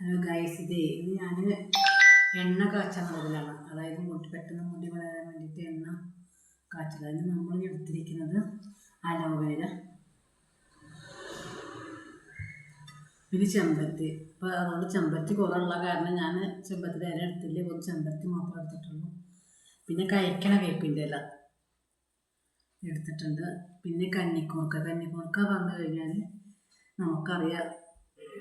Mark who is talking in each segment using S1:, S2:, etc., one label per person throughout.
S1: Hello guys, ഇത് ഞാൻ എണ്ണ കാച്ചാൻ മുതലാണ്. അതായത് പെട്ടെന്ന് മുടി വളരാൻ വേണ്ടിയിട്ട് എണ്ണ കാച്ചൽ. അതിന് നമ്മൾ എടുത്തിരിക്കുന്നത് അലോവേര, പിന്നെ ചെമ്പരത്തി. ഇപ്പോൾ അതുകൊണ്ട് ചെമ്പരത്തി കുറവുള്ള കാരണം ഞാൻ ചെമ്പരത്തി ഇല എടുത്തില്ല, കുറച്ച് ചെമ്പരത്തി മാത്രം എടുത്തിട്ടുള്ളൂ. പിന്നെ കഴിക്കണ വേപ്പിൻ്റെ ഇല എടുത്തിട്ടുണ്ട്. പിന്നെ കന്നിക്കൂർക്ക വന്നു കഴിഞ്ഞാൽ നമുക്കറിയാം,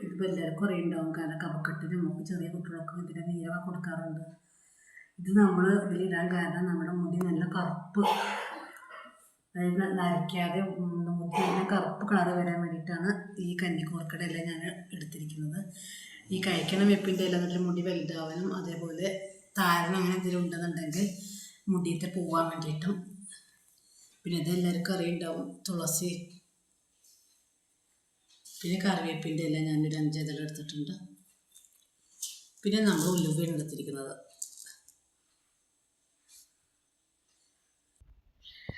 S1: ഇതിപ്പോൾ എല്ലാവർക്കും അറിയുണ്ടാവും. കാരണം കഫക്കെട്ടിന് നമുക്ക് ചെറിയ കുട്ടികൾക്ക് ഇതിൻ്റെ നീരൊക്കെ കൊടുക്കാറുണ്ട്. ഇത് നമ്മൾ ഇതിലിടാൻ കാരണം നമ്മുടെ മുടി നല്ല കറുപ്പ്, അതായത് നരയ്ക്കാതെ മുടി നല്ല കറുപ്പ് കളറ് വരാൻ വേണ്ടിയിട്ടാണ് ഈ കന്നിക്കൂർക്കയുടെ ഇല ഞാൻ എടുത്തിരിക്കുന്നത്. ഈ കഴിക്കണ വെപ്പിൻ്റെ ഇല എന്നിട്ട് മുടി വലുതാവാനും അതേപോലെ താരൻ അങ്ങനെ എന്തെങ്കിലും ഉണ്ടെന്നുണ്ടെങ്കിൽ മുടിയിട്ട് പോകാൻ വേണ്ടിയിട്ടും. പിന്നെ ഇത് എല്ലാവർക്കും അറിയുണ്ടാവും, തുളസി, പിന്നെ കറിവേപ്പിൻ്റെ ഇല ഞാനൊരു 5 ഇല എടുത്തിട്ടുണ്ട്. പിന്നെ നമ്മൾ ഉലുവയാണ് എടുത്തിരിക്കുന്നത്.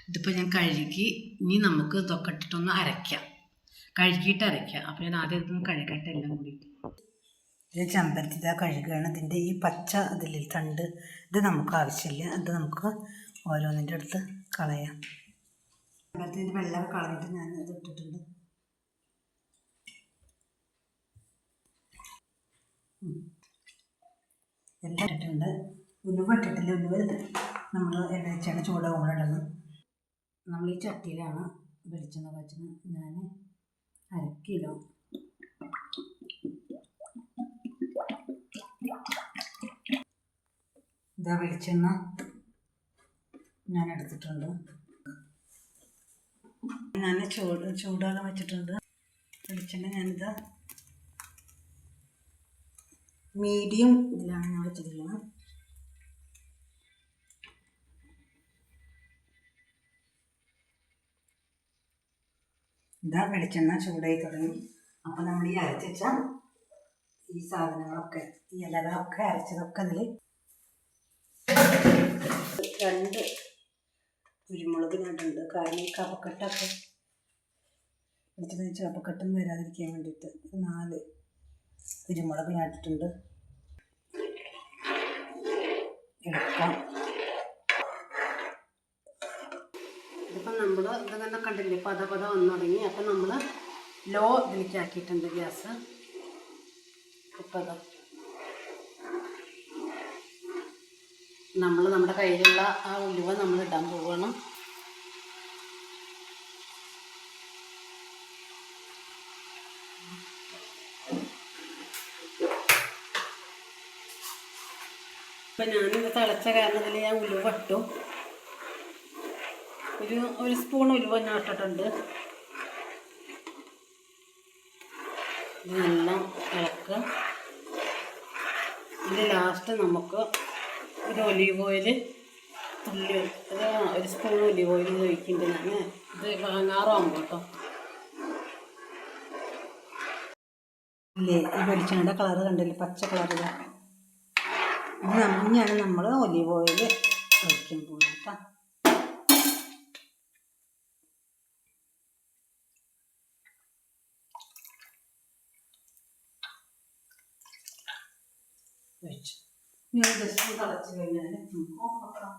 S1: ഇതിപ്പോൾ ഞാൻ കഴുകി, ഇനി നമുക്ക് ഇതൊക്കെ ഇട്ടിട്ടൊന്ന് അരയ്ക്കാം, കഴുകിയിട്ട് അരയ്ക്കാം. അപ്പോൾ ഞാൻ ആദ്യം ഇതൊന്ന് കഴുകട്ടെ എല്ലാം കൂടിയിട്ട്. ഇത് ചെമ്പരത്തി കഴുകുകയാണ്. ഇതിൻ്റെ ഈ പച്ച ഇതിൽ തണ്ട് ഇത് നമുക്ക് ആവശ്യമില്ല, അത് നമുക്ക് ഓരോന്നിൻ്റെ അടുത്ത് കളയാം. ചെമ്പരത്തിൻ്റെ വെള്ളം കളഞ്ഞിട്ട് ഞാൻ ഇത് ഇട്ടിട്ടുണ്ട്. എല്ലാം ഇട്ടിട്ടുണ്ട്. ഉലുവ ഇട്ടിട്ടില്ല. ഉലുവ നമ്മൾ വെളിച്ചെണ്ണ ചൂടാകുമ്പോൾ ഇടണം. നമ്മൾ ഈ ചട്ടിയിലാണ് വെളിച്ചെണ്ണ കാച്ചുന്നത്. ഞാൻ 1/2 കിലോ ഇതാ വെളിച്ചെണ്ണ ഞാൻ എടുത്തിട്ടുണ്ട്. ഞാൻ ചൂടാകാൻ വെച്ചിട്ടുണ്ട് വെളിച്ചെണ്ണ. ഞാനിതാ മീഡിയം ഇതിലാണ് ഞാൻ വെച്ചിരിക്കുന്നത്. ഇതാ വെളിച്ചെണ്ണ ചൂടായി തുടങ്ങി. അപ്പോൾ നമ്മൾ ഈ അരച്ച ഈ സാധനങ്ങളൊക്കെ, ഈ ഇലകളൊക്കെ അരച്ചതൊക്കെ അതിൽ 2 കുരുമുളക് നട്ടുണ്ട്. കാരണം ഈ കഫക്കെട്ടൊക്കെ എടുത്ത് കഫക്കെട്ടൊന്നും വരാതിരിക്കാൻ വേണ്ടിയിട്ട് 4 കുരുമുളക് ഞാൻ ഇട്ടിട്ടുണ്ട്. എടുക്കാം. ഇതിപ്പം നമ്മൾ ഇതെന്നെ കണ്ടില്ലേ, പത വന്നു തുടങ്ങി. അപ്പം നമ്മൾ ലോ ഇതിലേക്ക് ആക്കിയിട്ടുണ്ട് ഗ്യാസ്. ഇപ്പം നമ്മൾ നമ്മുടെ കയ്യിലുള്ള ആ ഉലുവ നമ്മൾ ഇടാൻ പോവണം. ഇപ്പം ഞാനിത് തിളച്ച കാരണത്തിൽ ഞാൻ ഉലുവ ഇട്ടു. ഒരു സ്പൂൺ ഉലുവ ഞാൻ ഇട്ടിട്ടുണ്ട്. ഇതെല്ലാം ഇളക്കുക. ഇത് ലാസ്റ്റ് നമുക്ക് ഒരു ഒലീവ് ഓയിൽ, ഒരു സ്പൂൺ ഒലീവ് ഓയിൽ ഒഴിക്കുന്നുണ്ട്. ഞാൻ ഇത് വാങ്ങാറാകുമ്പോൾ കേട്ടോ. ഇല്ലേ, ഈ വെളിച്ചെണ്ണയുടെ കളറ് കണ്ടില്ലേ, പച്ച കളറില്ല. ഇനിയാണ് നമ്മൾ ഒലീവ് ഓയിൽ ഒഴിക്കാൻ പോകുന്നത് കേട്ടോ. ഒഴിച്ചു. ഇനി ജസ്റ്റ് തിളച്ച് കഴിഞ്ഞാൽ നമുക്ക് ഓഫാക്കാം.